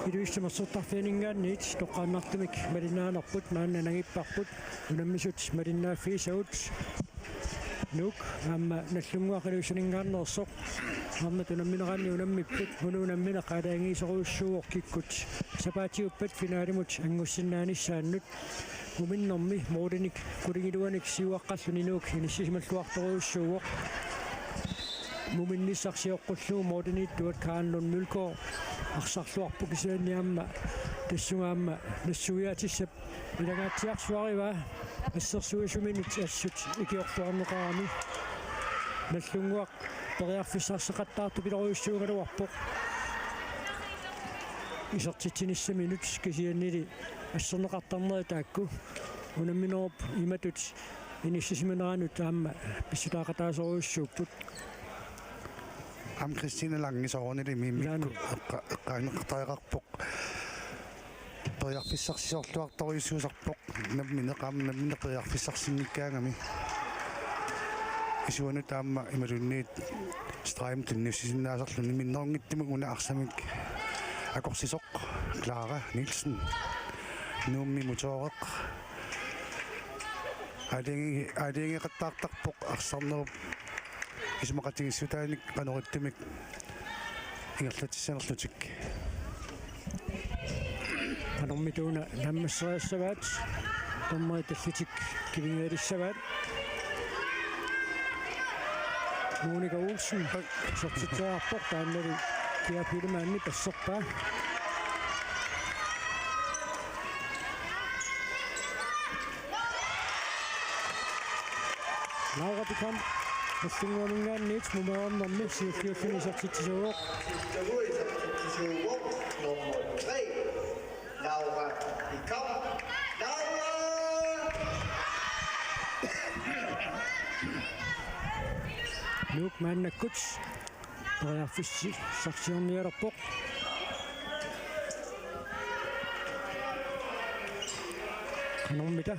Iluissamersortarfianingaanniit toqqaannartumik malinnaanarput maannanangipparput unammisut malinnaaffiisagut nuk amma nallunguaqiluisaningaannersoq amma tunammineqaanni unammipput unuunammina qaalaangiisoruussuuq kikkut sapaatiuppat finaalimut angussinnaanissaaannut uminnermi moodinik kulingiluanik siuaqqalluninuuk inissimalluartoruussuuq muminnissarsiоққуллуу moodiniittuat kaanlun mulkoo арсарлуарпу кисаанниамма тассунгаамма нассуиатиссап илагаатсиарсуариваа ассерсуисуминит ассут икиорлуарнеқарами наллунгуақ периарфиссарсеқаттаарту пилоруйуссуугалуарпоқ исертитсиниссаминут кисианнили ассернеқартарнери таакку унамминеруп иматут иниссисиминеранут таама писсутаақатаасоруйуссууппут Am Christine Langisорнили миммикку эққаанеқартариқарпоқ периарфиссарсисорлуарторюссуусарпоқ намминеқаамна периарфиссарсинниккаангами исуану таама ималунниит страйм тинниссисиннаасарлуни миннерунгиттимик уна арсамик акорсисоқ Клара Нилсен нуумми мутооқеқ алингеқаттаартарпоқ арсарнеруп исмақатигиссутааник канориттимик ингерлатиссанерлутик анормитууна наммассериассаваат томмай таллитик кивингериссаваат Моника Олсен сортитаарпоқ тааннали киапилимаанни пассерпаа Laura Bikam Наллунгуанингаанниит мумаорнэрми сиуффиуффинисартитсууоқ номер 3 Laura Bikam Нук мааннаккут периарфисси сарсиорниалерпоқ канормита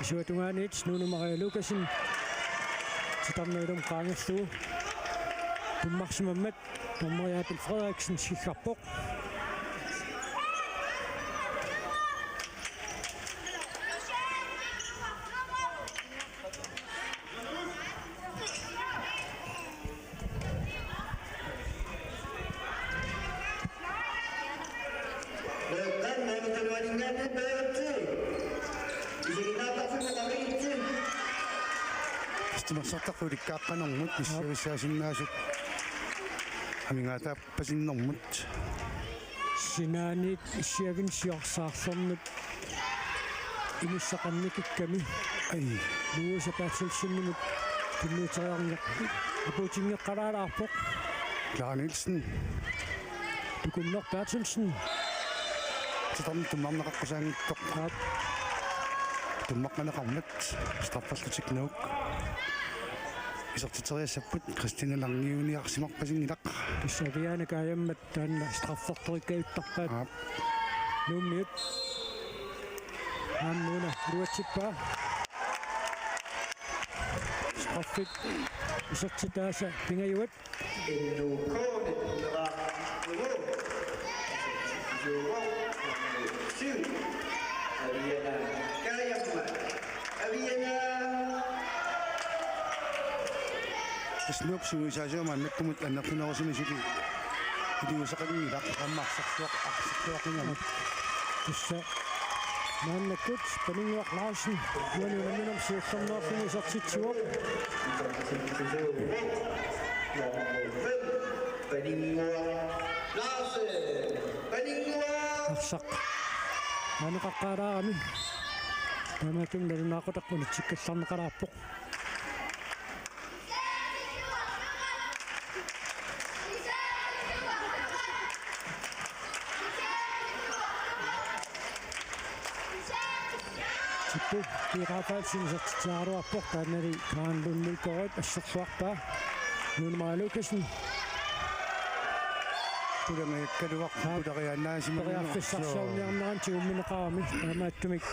исуатунгаанит нунумариа Лукасин Тамнэрум qaangerluu tummarsimammat Tomriaapil Frederiksen skikkarpoq Сартақуликкааққанэрмут миссависсаасиннаасут амингаатааппасиннэрмут синаанит иссиагин сиорсаарлэрнут имиссақарникикками ай луусапаатсулсиннимут туннуутериарниарпи апуутингеққалаалаарпоқ Clara Nielsen Tukunner Bertelsen Tidom tummarneqaqqusaagittоq tummaqqaneqarnat straffallutik nuuk Isertiteriassaput Christine Langiuniarsimarpasinngilaq Issavianakaayammat taanna straffertorikkayuttarpaat nuummiut aammuuna luatsippaa straffit isertitaasa pingajuat Snup suusaasiamaan nakkumut annerfinerusimisikki idiusaqanngilaq qammarsarsuaq arsiqquaqingamut tussa maannakkut paninguaq Larsen nuanunaminam siullernerfini isertitsuoq arsaq aneqaqqaalaarami tamatum nalunaaqutaqpunit sikkallarneqalaarpoq Tiqaapaalsin sertitaaruarpoq taanali kaanlunnulkoruit asserluarpaa nuunmaa Lukasen tulangajakkaluaq pulariannaasimaa periarfissarsauniarneran tiummineqarami taamaattumik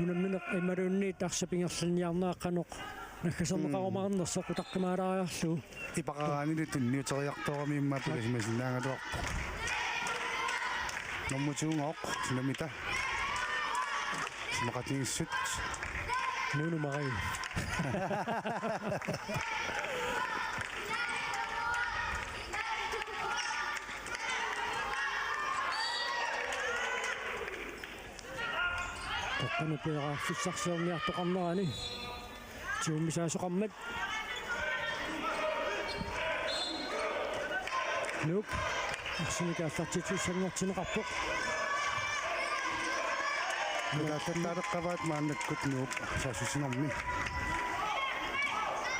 unammineq imalunniit arsapingerliniarneaqqanoq nakkaserneqarumaarnerseq utaqqimaalariarluu ipaqaraanili tunniuteriartorami imma pulasimasinnaangaluarpoq 너무 좋은 억 지납니다. 지나가진 숫. Nuno Marie. Tokkana pera fissarsiorniartoqarnerani. Tiummisaasoqarmat. Nuk. Arsinikaallartituussannartineqarpoq. 나타나르까밭 만났고 누 사수신없니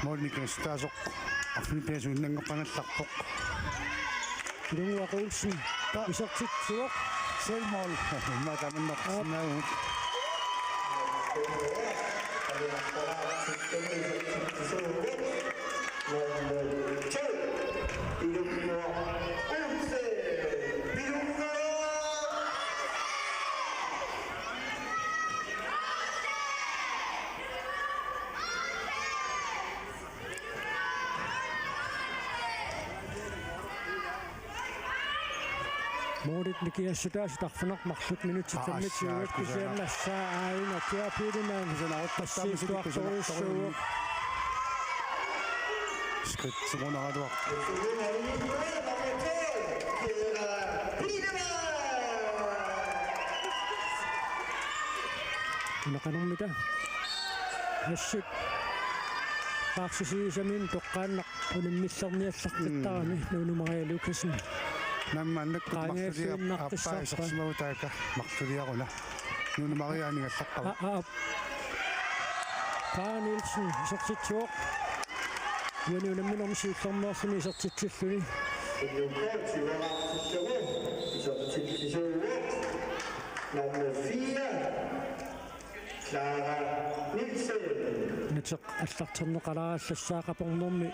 머리니까 스타속 아프리카에서 있는 것 가는 딱복 Kilunguaq Olsen. Isartitsuaq. 셀몰 마다면 낙스나요 Moodit nikiassutaas tarfunaq marlut minutitammitsuugat kisiannassaa aina tiapiilimaan tassiittuartoruissuuq 스크트모나도 naqanermita hassut qaarsusiisamin toqqaannaq ulimmisserniallartittarami nuunumaria Lukasen 남만났고 막들이야 아빠 있었으면부터니까 막들이야구나 눈을 막아야하는 게 싹가고 Paanilsen isartitsuaq yunuunamminormisiullermuarsini isartitsilluni Nummer 4, Clara Nielsen. nateq аллартернеқалаараллассаақапорнэрми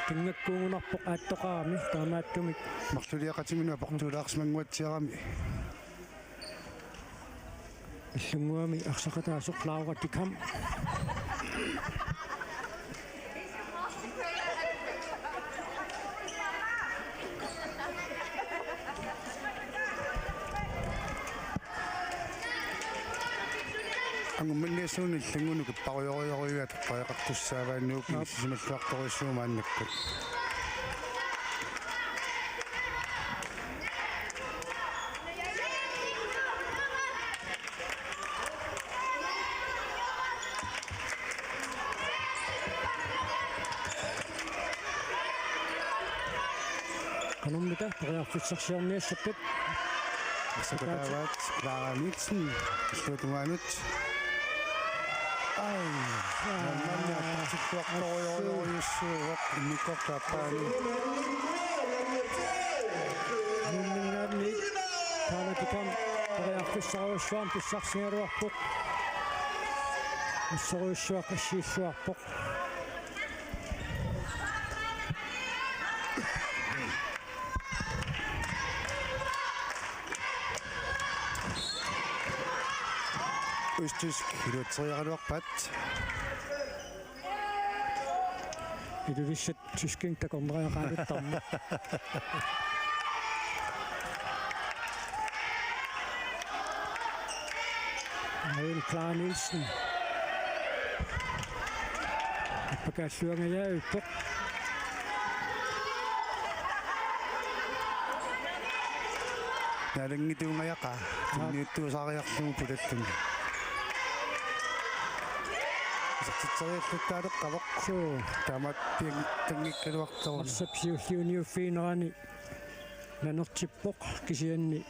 тингаккуугунарпоқ ааттоқарами таамааттумик 막들이야까지는 박두락스망wat지야감이 иллунгуами арсақатаасоқ лауратикам ангумминниассууни иллангуну киппаруйоруйоруйуат қаяқартуссаавааннуук симаккуарторуссуумааннаккут кануммита периарфиссарсиорниассаппат сакатааваат клааниксн иллутугаанут ай намманниа тиккуарторуйоруйуссууоқ никкортааппаани нуннингаани таанатикам периарфиссаруссуам писсарсигалуарпоқ ассоруйуссуақ ассииллуарпоқ østtysk hilutteriaqaluarpat идувиссат тускин такорнериақаалуттарма Айн Clara Nielsen аппакааллуангаяаппоқ налангитуунгаjaqa инниуттуусаариарлугу пулаттуни сартитсериаллуттаалеққавоқ суу тамат тангиккалуарторуна арсапсиуллиуниуффиинерани нанертиппоқ кисианни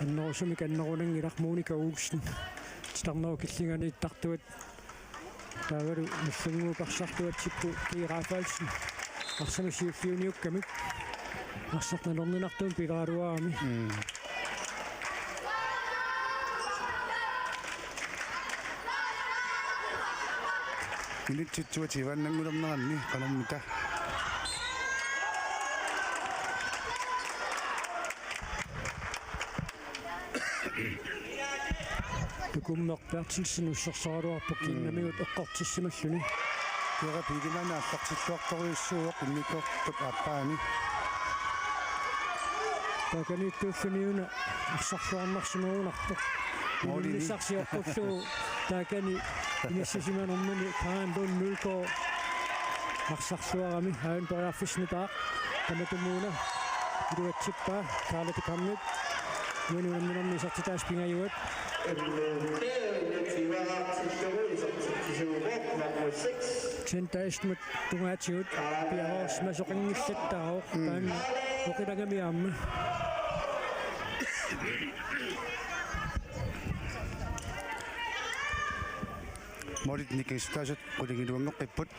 аннерусуми каннерулангилар Моника Olsen титарнеру киллингани иттартуат таавалу наллангуупарсартуатсиппу кирафалсен арсамасиуллиуниуккамик арсартналернинартуун пилаалуаами илитситсуати иваннангулернеранни канармита Tukummaq Bertelsen ussarsaruarpoq kinnamigут eqqortissimalluni кера пилимана аллартиллуарторуйуссууоқ инникортуп аппаани тааканииттууллуниуна арсарсуарнарсимагунарпоқ нисарсиоққуллуу таакани инассисиманэрмани таанбун нулко арсарсуарами аан ториарфисмитаа таматумууна ируатсиппаа таалатикарнут юнуамминэрми сартитаас пингаюат сентаистмут тунгаатиут пиароос масоқингиллаттароо таан оқилагамиаамма морит никистасат qulingilungeqqipпут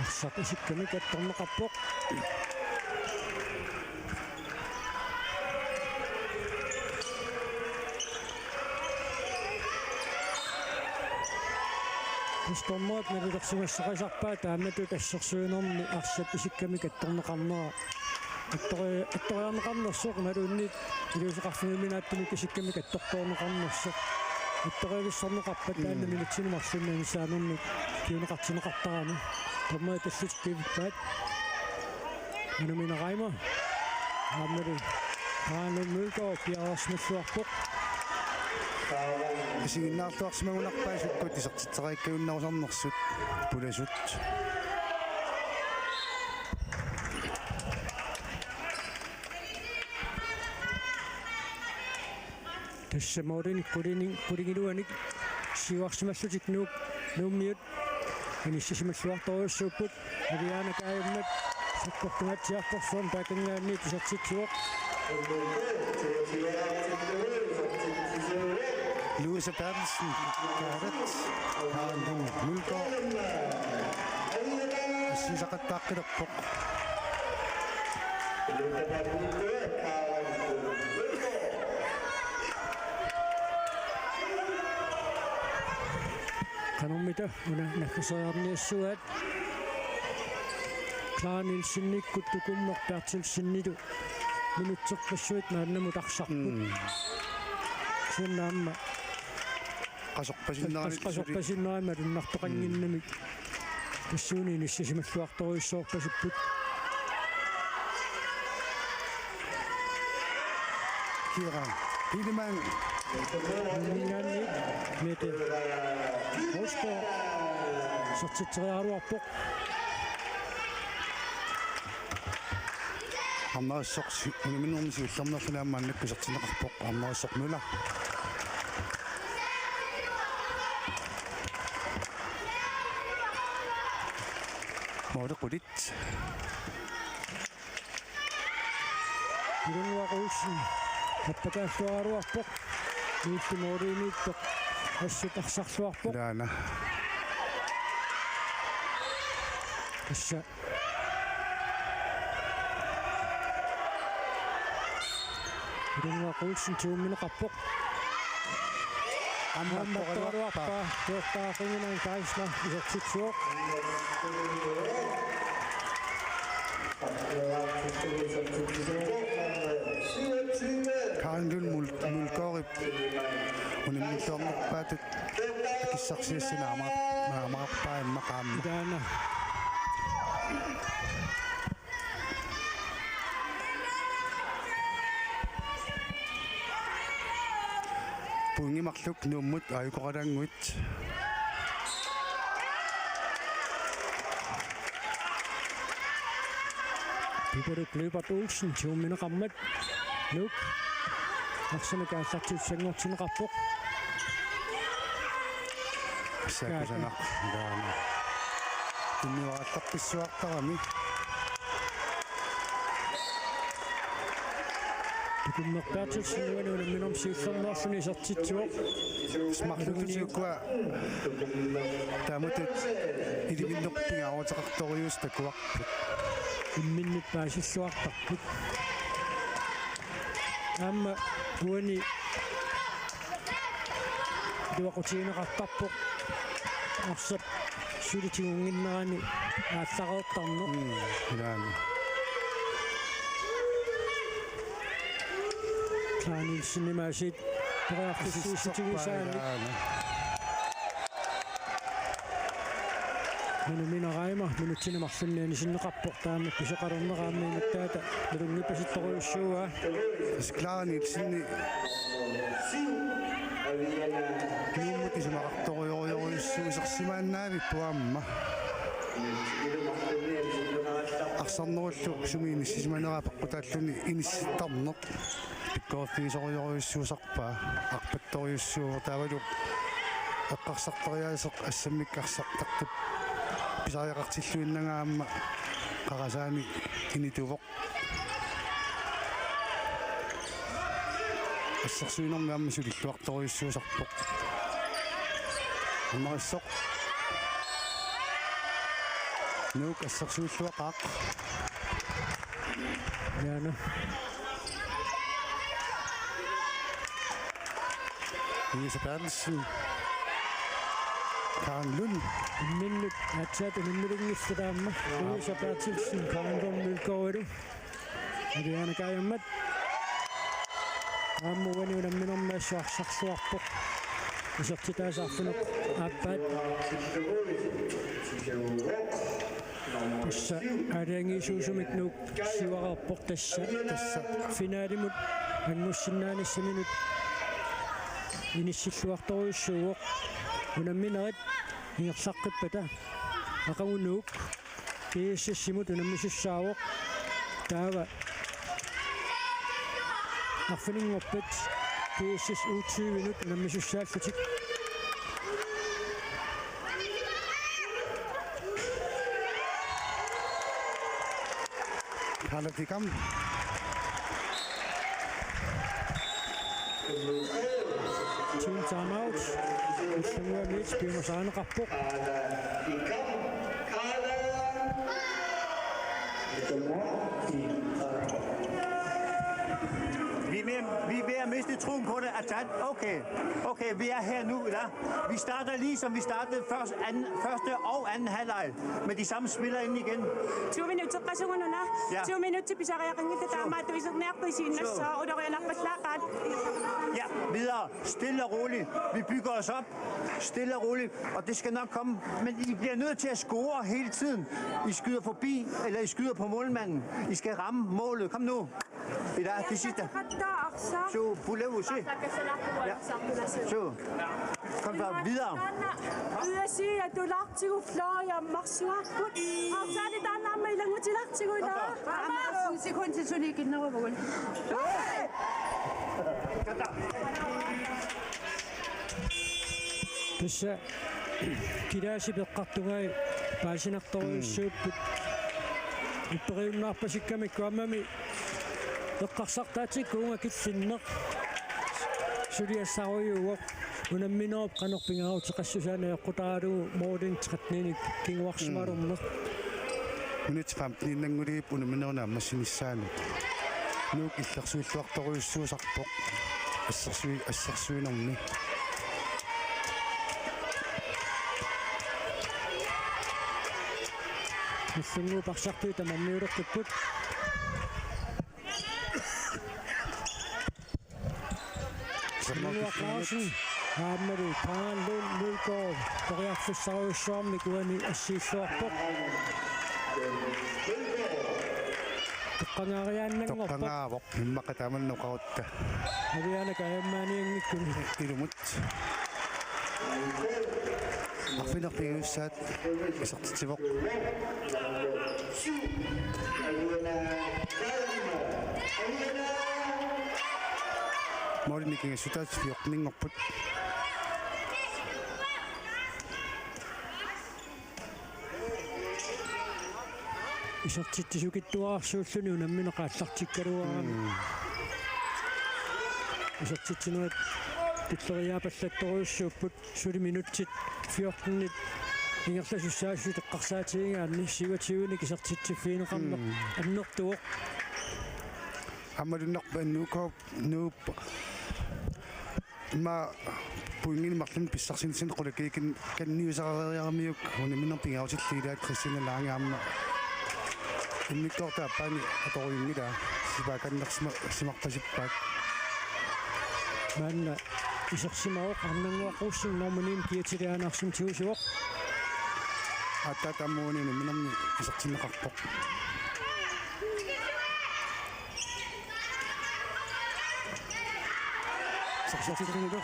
арсақисикками катторнеқарпоқ Стоммот нэрилэрсимассақасарпаа таамату тассерсуинерми арсат исикками катторнеқарнера атториарнеқарнерсоқ малуунниит илусеқарфигиминааттуми кисикками катторторнеқарнерсоқ атториависсарнеқарпат таанна минутсинумарсиннаани саанерни киунеқартинеқартарами томмаа тассутиккивиппаат мануминерайма ааммали тааннуммуикоо пиарасмассуарпоқ исигиннаартуарсимагунарпаасуккут исертитсераиккаюннарусарнерсут пуласут тассамоорини кулигилуаник сиуарсимассутик нууммиут иниссисимассуарторуссууппут авианакааймат саккортунгатсиарторсуун таакангаанни тисартитсуоқ Louis Patterson Garrett Haandung Mulko Sisaqattaaqqilerpoq канормита уна нахсаарниассуаат клаанилсинниккут тукуммортаартилсиннилу минутсерпассуит нааннаму тарсарпут суннаамма qasорпасиннаама луннартоқангиннамик тассууни ниссисималлуарторуиссоорпасиппут Kieran Pideman мингаанни мете хосто сортитсериаруарпоқ аммаассоқ минунэрмси уллернерлунаамааннакку сертинеқарпоқ аммаассоқ нула морекулит ирунуақуусси хаппакаассуаруарпоқ ииттимооринитто ассутарсарлуарпоқ лаана тасса ирунуақуусси туумминеқарпоқ аммаатторуарпаа туортаақингинан кайсла исертитсуоқ Kaandun mulkoorip unimmitornerpaatut akissarsiassinaama maamaqarpaan maqaamma daana pungimarluk nuummut ayukoqalanguit Pipori Kløbert Olsen, tuummineqarmat nuk арсанакааллартиуссангортинеқарпоқ сакусанақ даана иннуаалларписсуартарами тукуммерпаатсиннуануна минорсиуллернерлуни сертитсуоқ смарлугниуккуа таамутут иливиннерпингааруутеқарториус такуарпут имминнит паасиллуартарпут амма уани дуақутиинеқартарпоқ арсап сулитигунгиннерани ааллареэртарнеқ илаани клаанилсиннимаасит периарфиссууситигисаани минараима минутсина марсунниани синнеқарпортаами писоқарернерааммиинаттаата налунгипаситторуйуссууа Склаани синни Нууммути самақарторуйоруйуссуисерсимааннаави пуамма арсарнеруллу сумиини сисиманераапеққутааллуни инисситтарнеқ пиккооффиисоруйоруйуссуусарпаа арпатторуйуссуу таавалу эққарсарториаасеқ ассаммиккарсартартуп писариақартиллуиннагаамма қарасаани инитувоқ ассерсуинэрмиамма сулиллуарторуйуссуусарпоқ аммариссоқ нуук ассерсуиллуақаақ яна Lise Bertelsen, Karen Lund, миннут атсаат миннулингиссараамма Lise Bertelsen Karen Lund милкоору агиана каяммат аммуани унамминэрмаассуарсарсуарпоқ исертитаасаарфунеқ ааппаат тасса ариангиисуусумик нуук сиварерпоқ тасса финалимут ангуссиннааниссаминут иниссиллуарторуйуссууоқ унамминерит ингерсаққиппата ақагунуук кииссимут унаммисуссаавоқ таава арфинингорпат кииссис уутсуивинут унаммисуссааллутик Kalle Dikam, team timeout ussungua mit piumasaaneqarpoq Vi er ved at miste troen på det. Okay, vi er her nu. Ja. Vi starter lige som vi startede første og anden halvleg med de samme spillere ind igen. 20 minutter qasugununa. Ja. 20 minutter pisariaqangita taamaat tuiserneriarpisiinnassa udorianarpaslaaqaat. Ja, videre. Stille og roligt. Vi bygger os op. Stille og roligt. Og det skal nok komme. Men I bliver nødt til at score hele tiden. I skyder forbi, eller I skyder på målmanden. I skal ramme målet. Kom nu. Det er det sidste. Så, pulevu, se. Ja. Så. Kom så videre. Jeg siger, at du er lagt til at flå, jeg må svare på. Og så er det der nemme, jeg lader til lagt til at flå. Sekund til, så det ikke når jeg тасса килааси пеққартугай паасинарторуйуссууппут иппериуннаарпасикками куаммами эққарсартаатиккуунга киссиннеқ сулиассаруйууоқ унамминероп канерпингараутеқассусаана яққутаалуу моодин 13 кингуарсималернеқ minut 15 innangulip unamminernaamma sinissaanu nuuk illersuilluartoruissuusarpoq assersuinerni уссунгуу парсартуи тамарниулерпуппут Клаусен хааммару Karen Lund Mølgaard ториарфуссаруйуссуарми куани ассииссуарпоқ тоққангариааннангорпоқ тоққангаавоқ иммақатааманнеқарутта авиана каяммааниангиккуни илумут арфинерпигуссаат исертитивоқ морникинг сутаат фиоқнингорпут исертиттисукиттуаарсууллуни унамминеқааллартиккалуарами исертиттинуат тиллериаапаллатторуйуссууппут сули минутсит 14-нит ингерласуссаасу теққарсаатигингаанни 27-ник исертиттиффиинеқарнеқ аннертуоқ аммалуннарпа нукоп нууп ма пуингин марлун писсарсинсин qulakikин канниусарариармиук унаминерпингаутиллиилаат криссиналаангаамма инниккортааппаани аторуингила сипааканнерсима симарпасиппаат манна исерсимаоқ арнангуақуссин норманим киатилиаанаарсим тиусуоқ ататаммууни минерни исертиннеқарпоқ сарсартиннуто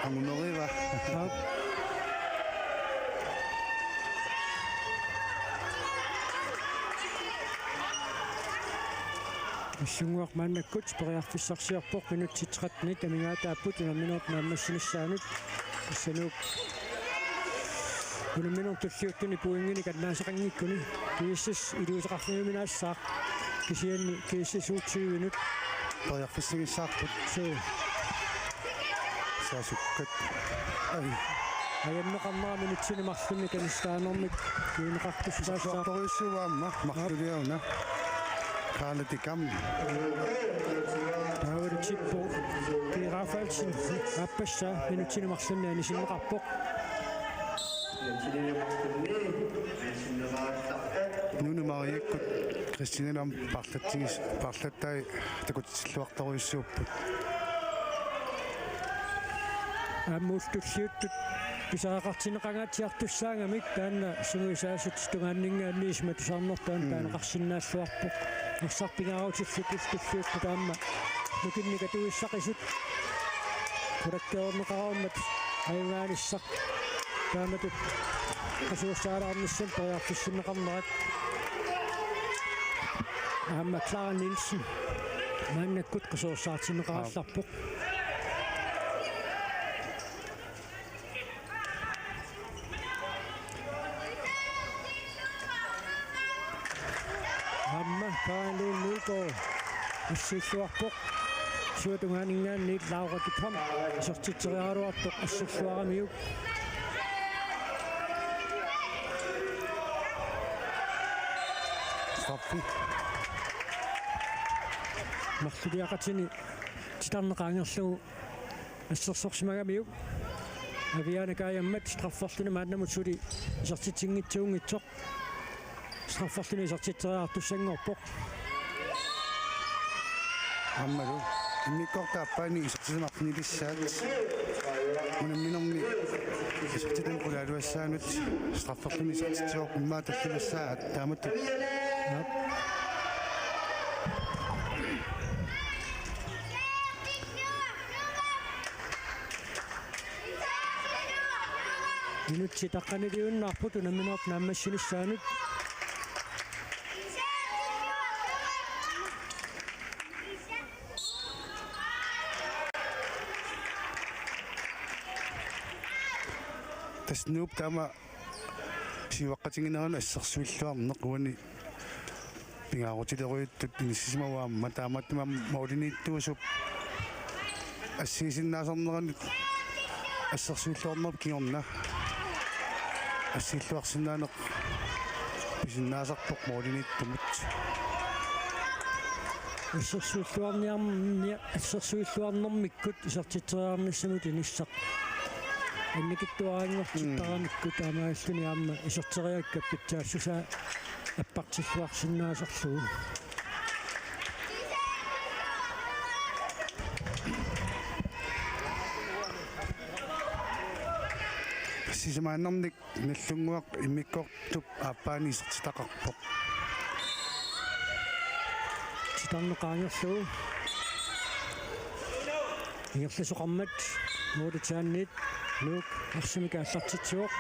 амунорива Иссунгуар мааннаккут периарфиссарсиарпоқ минутситсеқатни тамигаатааппут инаминуут нааммассиниссаанут иссануук минут tulliuttuni puingini kannaasaqangikkuni kiissas iluusaqarfimimинаассаақ кисианни кииссасуутсиуинут периарфиссагиссаарпут суу саасуккат ай аяннеқарнаа минутсинимарлунни канистаанермик киинеқартуссаассаа торисуаамма марлулиауна каалатикам таавэрчиппо кирафалсин аппасса минутсинимарлунни анисиннеқарпоқ нуну мариаккут кристинам парлатсигис парлаттай такутсиллуарторуйссууппут аммуултуллиуттут писаақартинеқангаатиартуссаагамик таанна сунгуисаасут тунгааннингаанниисма тусаарнертаан таанеқарсиннааллуарпоқ ерсарпингааутиллутус туллиутта таама нукинника туиссақисут кураккеорнеқарауммат аюнгааниссақ тааматут асуурсаалаарнissan периарфиссиннеқарнерат аама Клара Нилсен мааннаккут қисуурсаартинеқаралларпоқ аама Karin Nygaard ассиллуарпоқ суутунгаанингаанниит лауратикам сортитсериаруартоқ ассиллуарамиук марлулиақатини титарнеқаангерлугу ассерсорсимагамиук авианакаяммат страфферлуна мааннамут сули исертитсингитсуунгитсоқ страфферлуна исертитсериартуссангорпоқ аммалу иммиккортааппаани исертисимарнилиссаат мунамминерни исертитэн кулаалуассаанут страфферлуна исертитсиор иммааталлулассаат таамат минутси таққанилиуннаарпут унаминерп нааммассиниссаанут таснууп таама сиваққатингинерана ассерсуиллуарнеқ уани пингаарутилеруйуттут инissимаваамма тааматтума маулинииттуусуп ассигисиннаасарнеранут ассерсуиллуарнерп киорна ассиллуарсинаанеқ писиннаасарпоқ маулинииттумут ассерсуиллуарнермиккут исертитсериарниссамут иниссақ инникиттуаангортиттарамикку таамааллуни аама исертериаккап питсаассуса аппартиллуарсиннаасарлугу сисимааннэрник наллунгуақ иммиккортуп ааппаани исертитақарпоқ титарнеқаангерлугу ингерласоқармат муудатааннит лук арсимика аллартитсуоқ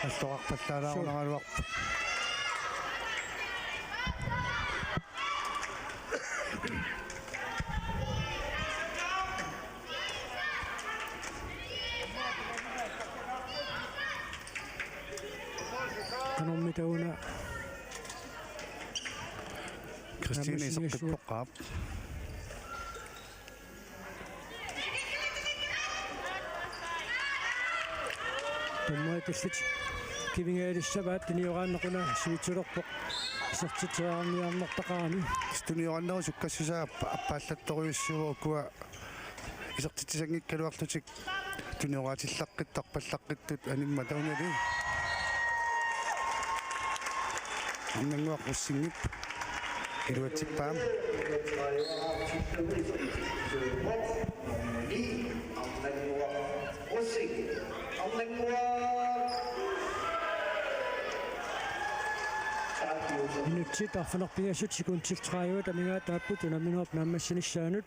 аллоқарпаллаалаарунераалуарпут канормитауна кристина исеққиппоққаап туммаатиллит кивингаалиссаваат тиниорааннеқуна сивитсулерпоқ исертитсериарниарнертақарани стуниораннеру суккассусаа аппааллатторуйуссуукуа исертитсисангиккалуарлутик туниораатиллаққиттарпаллаққиттут анимма таунали иннангуақ уссингип Iluatsippaam. Minutsit arfanarpigassut sekuntiltraajua tamingaa taapput unaminuap naammassanissaanut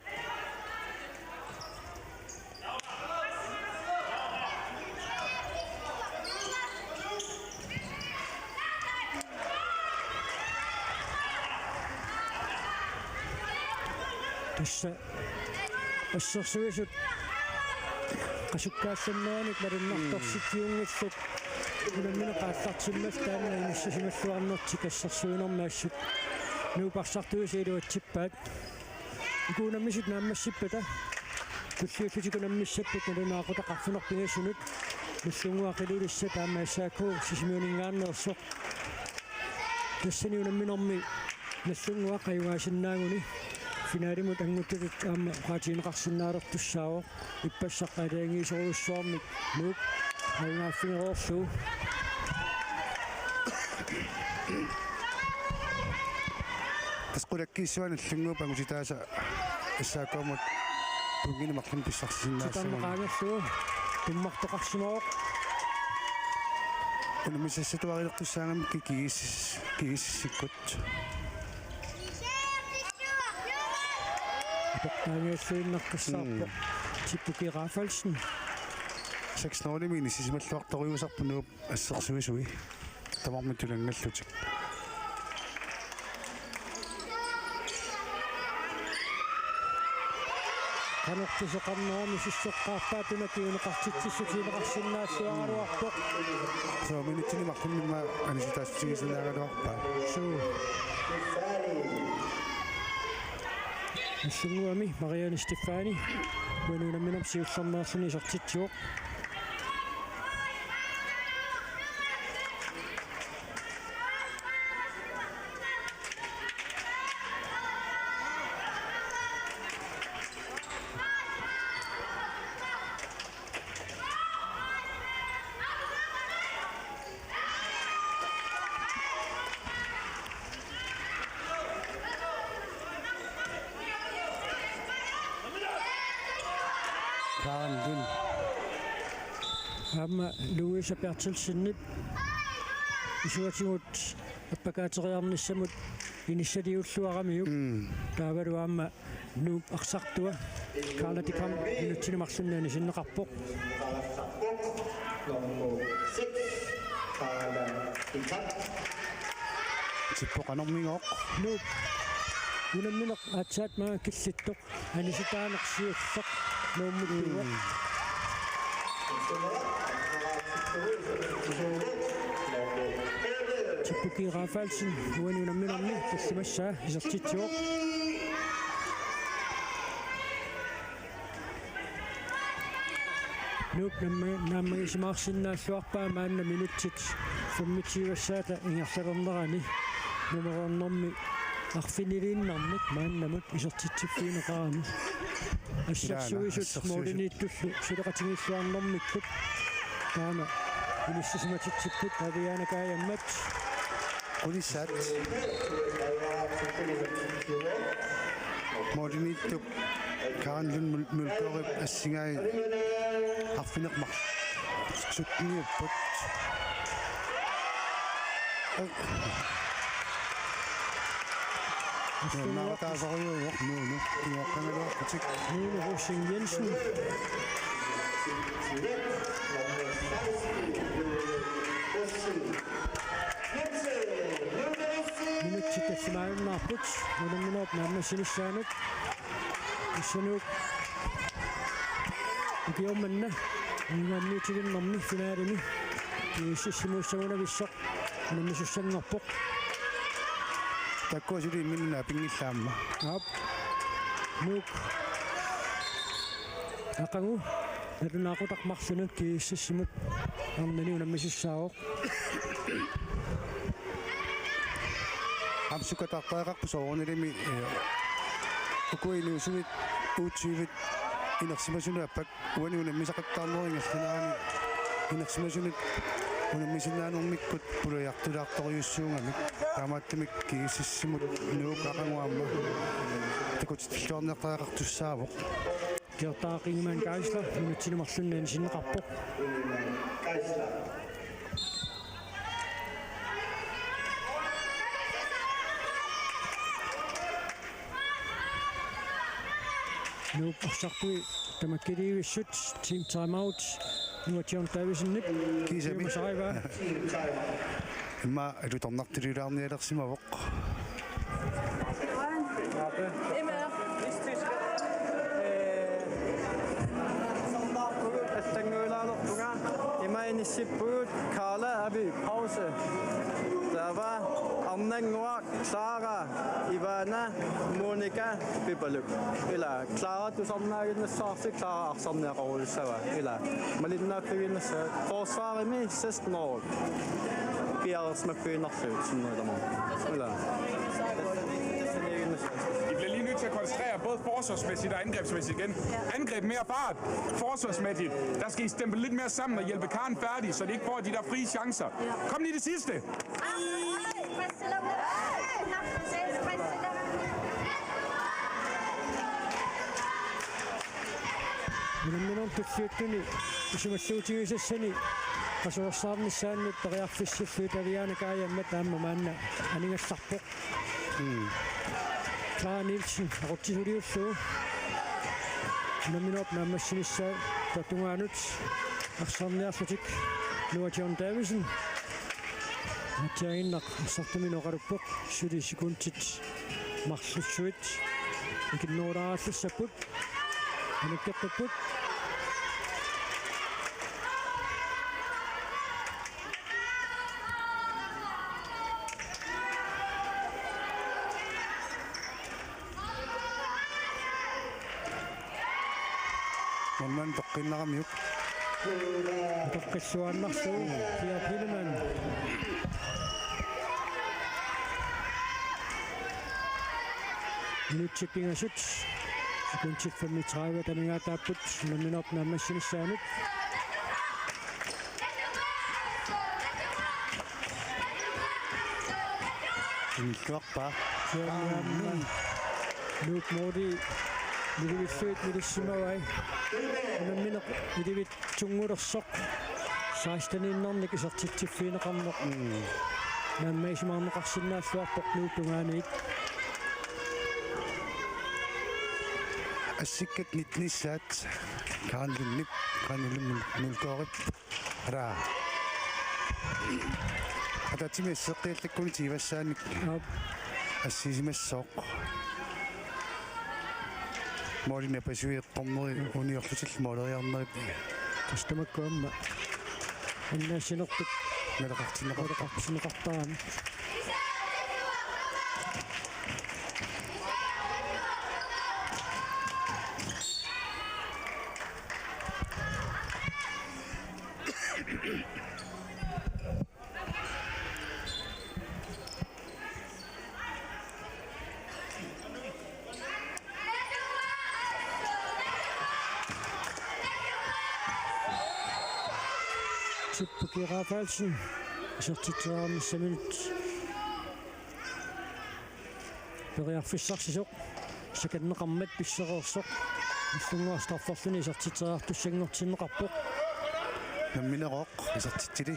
tässä ассерсуисут qasukkaassannaanit marinnartorsikiungissut unamina qaallaartimmas taanna inissasimаллуарнертик ассерсуинэрмаассут нуупарсартуисиилуатсиппаат икуунаммисут нааммассиппата туллиуллутикунаммиссаппут налунаақутақарфунерпигассунут нуллунгуақилулисса таамаассаакку сисимиунингааннерсоқ тассани унамминерми наллунгуақаюгаасиннаагуни финалимут ангуттут аама qaatiineqarsinnaалертуссаавоо иппассаққалаангиисоруссуармик нук айнааффинероорсуу Tasqulakkiissuan allunguup angusitaasa ассаакуумут тунгинемарлун писсарсиннаассамаа тутарнеқаагерлуу туммартоқарсимаоқ унамиссассатуарилертуссаагами кигиссиккут таангиаллуиннартассаарпо типпуки рафалсен 6-0 мини сисималлуарториусарпунууп ассерсуисуи тамарми тулангаллутик канортисоқарнерами сиссоққарпаатуна киунеқартитсиссутиинеқарсиннаассуагалуарпоқ сооминитсини марлуннима аниситаассутигисинаагалуарпаа суу ассунгуами Мариана Стефани ванунаминам сиулларнеерсини сортитсуоқ Kaanlun Amma Louisa Bertelsenip isuatigut appakaateriarnissamut inissadiulluaramiuk taavaluaamma nuup aqsartua Carla Dikam inutsinimarlunnaani sinneqarpoq tippoqanermingoq nuup unammineq aatsaat maa killittoq anisitaaneqsiulleq nuummuttuuaq tippuki Rafalsen uanunamminermi tallimassaa isertitsuoq nuup naammagisimаарsinnaalluarpaa maanna minutsit фуммитсивассаата ингерлалернерани нумерорнэрми арфинилииннармик мааннамут исертитсиффиинеқарами ассерсуисут моолинииттуллу сулеқатингиллуарнэрмиккут таама иниссисиматитсиппут авианакаяммат qulissat molinittup kaanlun mulkorip assingai arfineqmaq sutniupput naartaasoriuuq nuunu iuaqqangaluarputik nuunu Rosing Jensen минутситассимааюннаарпут нунамминерп нааммассинissaanут иссануук икиорманна нуаммиутигиннэрми финаалими ииссиссимууссагунависсоқ нунаммисуссангорпоқ takkuasuli minna pingillaamma ап нук акагу нарунаақутақмарлунут кииссиссимут арнани унаммисуссаавоқ амсукатартаақарпу соорнилими укуилуусугит уутсиивит инерсимасуна аппак уани унаммисақаттаарнерингерлинаани инерсимасунут унаммисунаанэрмиккут пулуяртулаарториуссуунгамик таамааттамик кигиссимут нуукаақангуамма такутиллуарнертаақартуссаавоқ Кертаақингман кайсла минутсинумарлуннаани синнеқарпоқ nu saqui tamakkidiivissut team timeout nuatiorn tavisennip Kisami. saiva имма алуторнартилулаарниалерсимавоқ Imainisiput Carla abi pause. Der var Amnangwa, Clara, Ivana, Monica, Pipaluk. Eller Clara, du sammenlager den sasse, Clara sammenlager rolle, så var. Eller Malina kvinne så forsvaret med 16 år. Bjerre som kvinner født sådan noget der må. Eller I bliver lige nødt til at koncentrere både forsvarsmæssigt og angrebsmæssigt igen. Angreb mere fart. Forsvarsmæssigt. Der skal I stemple lidt mere sammen og hjælpe Karen færdig, så de ikke får de der frie chancer. Kom lige det sidste. minun tuffiyuttuni isumassuutigissassani qasuersaarnissaannut periarfissiffuut avianakaayamma taamma maanna aningassarpoq Clara Nielsen aqutsisuliussuu naminup naammassinissa tatungaanut arsaarniarlutik nuatiorn Davisen Tiaginnaq assartaminoqaluppoq suli sekuntit marlussuit ikinnuulaarallussaput anakkeqqiput манман тоққиннерамиук тоққиссуааннарсуу Пилеман нутчиппингасут секунтит 35 тамингаатааппут наминерп наамассинissaanут инлуарпаа Luke Modi Nidivit Nidissimawai Namminaq Nidivit Tungurersoq 16-innernik isartitsiffiineqarneq Nammaisimaarneqarsinnaalluarpoq nuutungaaniit ассиккат нитнissaat kaanlinnip qanilum nulkoorip ara ататимиссеққиаллаккуни тивассааник ассисимассооқ морина пасуиэққарнери униорлутил молериарнерит кастамаккуамма аннаасинертут налеқартинеқартаами Tippuki Rafaelsen isartitsuarnissaminut periarfissarsisoq sakanneqarmat pissereersoq иллунгуастарфорлуни isartiteraartussangortinneqarpoq намминероқ исартитсили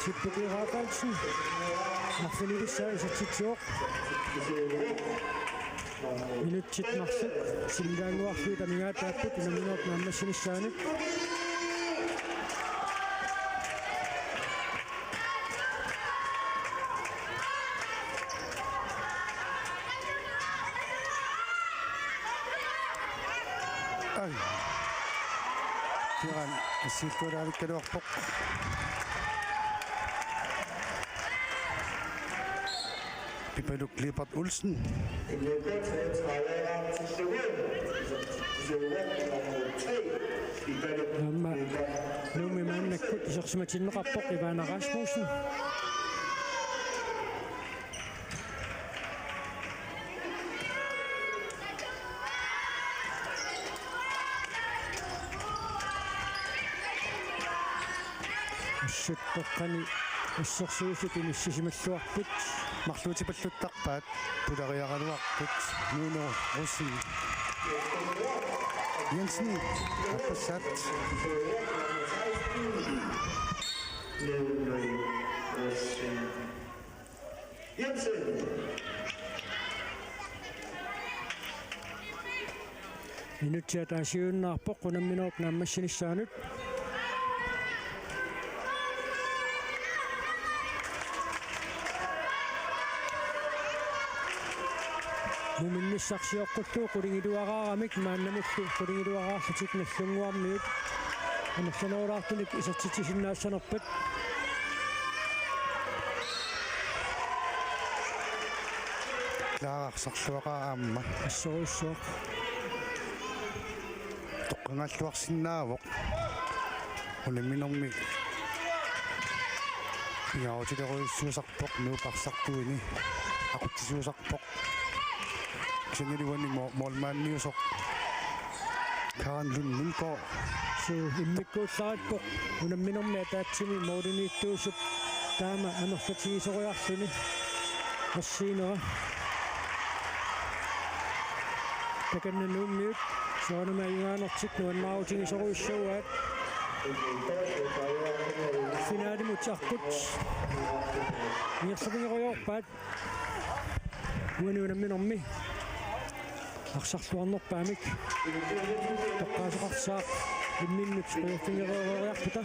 Tippuki Rafaelsen Marfinilissa isartitsuoq minutsit marsuk silliaanguarluu tamingaataapput naminerp naammassinissaanik ай тиран ассииккулаавиккалуарпоқ Pipaluk Leopard Olsen. En løbet 33 til Slovenien. Namma numi maannakkut isorsimatinneqarpoq Ivana Rasmussen ассуттоққани ассерсуусутини сисималлуарпут марлуутипаллуттарпаат пулариагалуарпут нуно русси Jensen аппассаат Jensen. инутсиатаасиууннаарпоқ qunamminerup naammassinissaanut муминниссарсиоққуттуу qulingilуараарамик мааннамуллу qulingilуараарлутик наллунгуармиут анерланераартуник исертитисиннаассанерпат лаарсарлуақаа аамма ассоруссуақ тоққангаллуарсинаавоқ улимминерми яотилеруиссуусарпоқ нуупарсартуини ақуттисуусарпоқ синеливани молмаанниусоқ каранлуннунко су иммиккуулларатпоқ унамминерми атаатсими моодинииттуусуп таама анерлатигисориарлуни ассиинера таканнанууммиут соонама юаанертик нуаннаавутигисоруиссууаат финаалимутсарпут миерсапингериорпаат уануунамминерми арсарлуарнерпаамик тоққаасеқарсаақ имминнут пиерфингериориарпута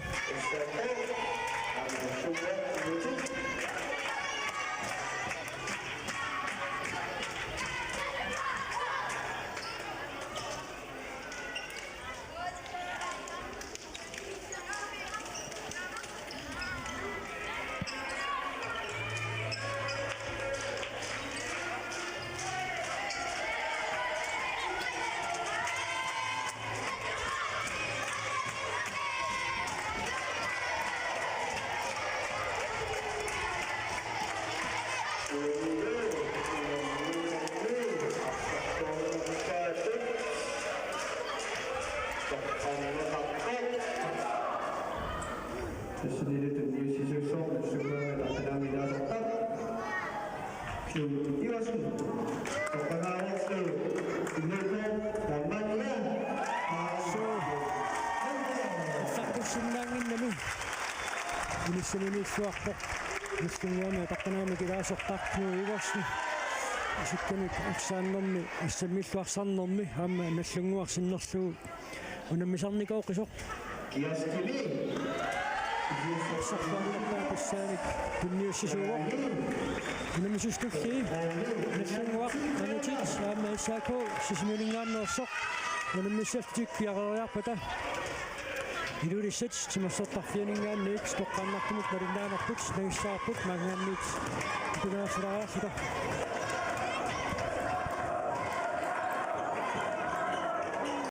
саққуссиннаангиннами инissaminissuarpoq нуссунгуами таққанаами килаасортарпну иворсни исукканик аксааннэрми ассаммиллуарсарнэрми аама наллунгуарсиннерлуу унаммисарникооқисоқ саққуаннерпаа писсааник тунниуссисууоқ унамисустулли наллунгуар анутит аама исаако сисимулингааннерсоқ унаммиссафтик пиарериарпата илулиссат тимассартарфианингаанник тоққааннартумут малиннаанерпут нагиссаарпут маангаанник пилаасулариарсута